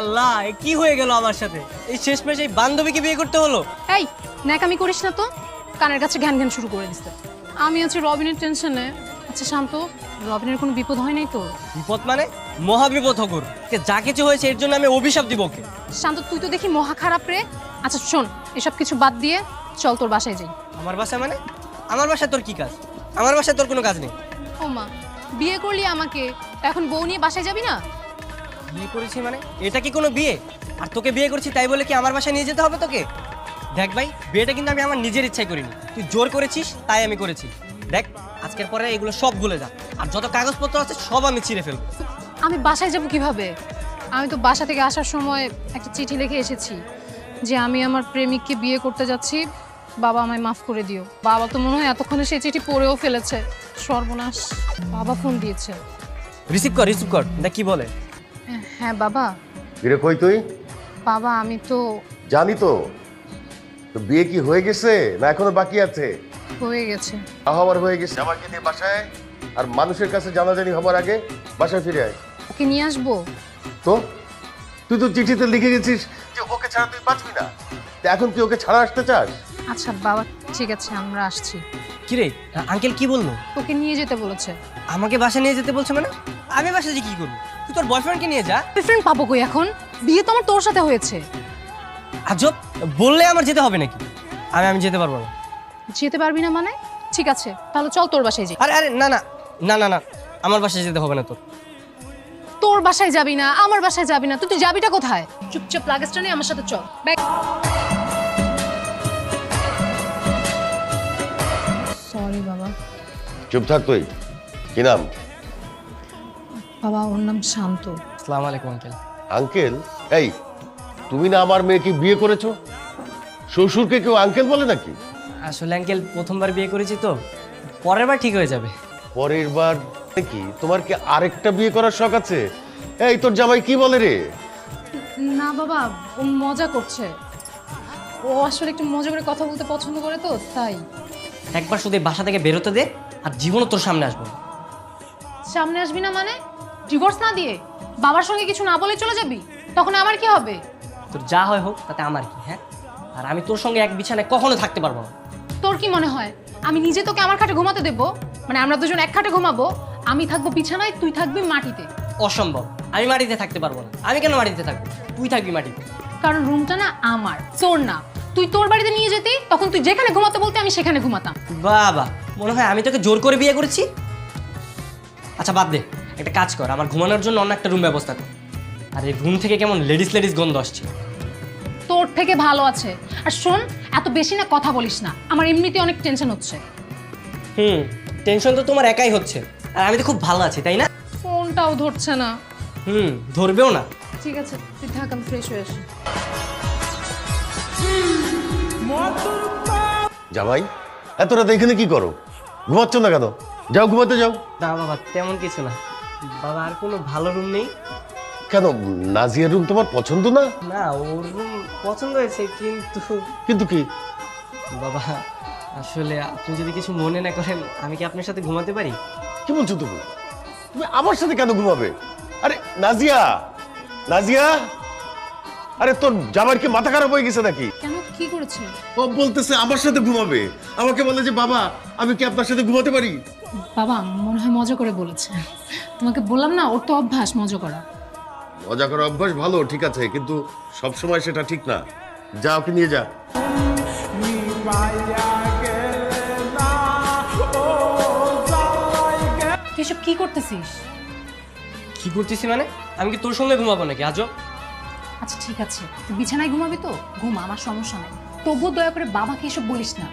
আল্লাহ, এ কি হয়ে গেল আমার সাথে? এই শেষমেশ এই বান্ধবীকে বিয়ে করতে হলো? এই ন্যাকামি করিস না তো, কানের কাছে ঘ্যান ঘ্যান শুরু করে দিচ্ছে। আমি আছি রবিনের টেনশনে। আচ্ছা শান্ত, রবিনের কোনো বিপদ হয় নাই তো? বিপদ মানে? মহা বিপদ হকুর। যা কিছু হয়েছে এর জন্য আমি অভিশাপ দিব ওকে। শান্ত, তুই তো দেখি মহা খারাপ রে। আচ্ছা শোন, এসব কিছু বাদ দিয়ে চল তোর বাসায় যাই। আমার বাসা মানে? আমার বাসায় তোর কি কাজ? আমার বাসায় তোর কোনো কাজ নেই। ও মা, বিয়ে করলি আমাকে, এখন বউ নিয়ে বাসায় যাবি না? বিয়ে করেছি মানে? এটা কি কোনো বিয়ে? আর তোকে বিয়ে করেছি তাই বলে কি আমার বাসায় নিয়ে যেতে হবে তোকে? দেখ ভাই, বিয়েটা কিন্তু আমি আমার নিজের ইচ্ছায় করিনি, তুই জোর করেছিস তাই আমি করেছি। দেখ, আজকের পরে এগুলো সব ভুলে যা, আর যত কাগজপত্র আছে সব আমি ছিঁড়ে ফেলবো। আমি বাসায় যাব কিভাবে? আমি তো বাসা থেকে আসার সময় একটা চিঠি লিখে এসেছি যে আমি আমার প্রেমিককে বিয়ে করতে যাচ্ছি, বাবা আমায় মাফ করে দিও। বাবা তো মনে হয় এতক্ষণে সেই চিঠি পড়েও ফেলেছে। সর্বনাশ, বাবা ফোন দিয়েছে। রিসিভ কর, দেখ কি বলে। হ্যাঁ বাবা। কিরে কই তুই? বাবা আমি তো জানি তো, তো বিয়ে কি হয়ে গেছে না এখনো বাকি আছে? হয়ে গেছে। আমার হয়ে গেছে, আমাকে নিয়ে বাসায় আর মানুষের কাছে জানাজানি হবার আগে বাসায় ফিরে আয়। ওকে নিয়ে আসবো? তো তুই তো চিঠিতে লিখে গেছিস যে ওকে ছাড়া তুই বাঁচবি না, তা এখন তুই ওকে ছাড়া আসতে চাস? আচ্ছা বাবা ঠিক আছে, আমরা আসছি। কিরে, আঙ্কেল কি বললো? ওকে নিয়ে যেতে বলেছে। আমাকে বাসা নিয়ে যেতে বলছে মানে? আমি বাসা যে কি করবো? তুই তোর বয়ফ্রেন্ডকে নিয়ে যা। বয়ফ্রেন্ড পাবো কই এখন? বিয়ে তো আমার তোর সাথে হয়েছে। আজব, বললে আমার যেতে হবে নাকি? আমি যেতে পারবো না। যেতে পারবি না মানে? ঠিক আছে তাহলে চল তোর বাসায় যাই। আরে আরে না না না না না, আমার বাসায় যেতে হবে না তোর। তোর বাসায় যাবি না, আমার বাসায় যাবি না, তুই যাবিটা কোথায়? চুপচাপ লাগেজটা নিয়ে আমার সাথে চল। সরি বাবা। চুপ থাক তুই। কি নাম? বাবা ওর নাম শান্ত। আসসালামু আলাইকুম আঙ্কেল। আঙ্কেল? এই তুমি না আমার মেয়েকে বিয়ে করেছো, শ্বশুরকে কেউ আঙ্কেল বলে নাকি? আসলে আঙ্কেল প্রথমবার বিয়ে করেছি তো, পরের বার ঠিক হয়ে যাবে। পরের বার কি তোমার কি আরেকটা বিয়ে করার শখ আছে? এই তোর জামাই কি বলে রে? না বাবা, ও মজা করছে। ও আসলে একটু মজা করে কথা বলতে পছন্দ করে তো তাই। একবার শুধু এই বাসা থেকে বেরোতে দে, আর জীবনও তোর সামনে আসবো না। সামনে আসবি না মানে? ডিভোর্স না দিয়ে বাবার সঙ্গে কিছু না বলে চলে যাবি? তখন আমার কি হবে? তোর যা হয় হোক, তাতে আমার কি? হ্যাঁ, আর আমি তোর সঙ্গে এক বিছানায় কখনো থাকতে পারবো না। তোর কি মনে হয় আমি নিজে তোকে আমার খাটে ঘুমাতে দেবো? মানে আমরা দুজন এক খাটে ঘুমাবো, আমি থাকবো বিছানায়, তুই থাকবি মাটিতে। অসম্ভব, আমি মাটিতে থাকতে পারবো না। আমি কেন মাটিতে থাকবো? তুই থাকবি মাটিতে। কারণ রুমটা না আমার, তোর না। তুই তোর বাড়িতে নিয়ে যেতি, তখন তুই যেখানে ঘুমাতে বলতে আমি সেখানে ঘুমাতাম। বাবা, মনে হয় আমি তোকে জোর করে বিয়ে করেছি। আচ্ছা বাদ দে, একটা কাজ কর, আমার ঘুমানোর জন্য অন্য একটা রুম ব্যবস্থা কর। আর এই রুম থেকে কেমন লেডিস গন্ধ আসছে। তোর থেকে ভালো আছে। আর শোন, এত বেশি না কথা বলিস না, আমার এমনিতে অনেক টেনশন হচ্ছে। টেনশন তো তোমার একাই হচ্ছে, আর আমি তো খুব ভালো আছি, তাই না? ফোনটাও ধরছে না। ধরবেও না। ঠিক আছে তুই থাক, আমি ফ্রেশ হয়ে আসি। জামাই এত রাতে এখানে কি করো? ঘুমাচ্ছ না কেন? যাও ঘুমাতে যাও। না বাবা, তেমন কিছু না। বাবা, আর কোনো ভালো রুম নেই? কেন, নাজিয়ার রুম তোমার পছন্দ না? না, ওর রুম পছন্দ হয়েছে, কিন্তু কিন্তু কি? বাবা আসলে আপনি যদি কিছু মনে না করেন, আমি কি আপনার সাথে ঘুমাতে পারি? কি বলছো তুমি? তুমি আমার সাথে কেন ঘুমাবে? আরে নাজিয়া, নাজিয়া, আরে তোর জামাইয়ের কি মাথা খারাপ হয়ে গেছে নাকি? কেন, কি করেছে? ও বলতেছে আমার সাথে ঘুমাবে, আমাকে বলে যে বাবা আমি কি আপনার সাথে ঘুমাতে পারি? বাবা মনে হয় মজা করে বলেছে। তোমাকে বললাম না, ওর তো অভ্যাস মজা করা। মজা করার অভ্যাস ভালো, ঠিক আছে, কিন্তু সব সময় সেটা ঠিক না। যা ওকে নিয়ে যা। তুই এসব কি করতেছিস? কি করতেছি মানে? আমি কি তোর সঙ্গে ঘুমাবো নাকি আজব? আচ্ছা ঠিক আছে, তুই বিছানায় ঘুমাবি তো ঘুমা, আমার সমস্যা নেই। তবুও দয়া করে বাবাকে এসব বলিস না।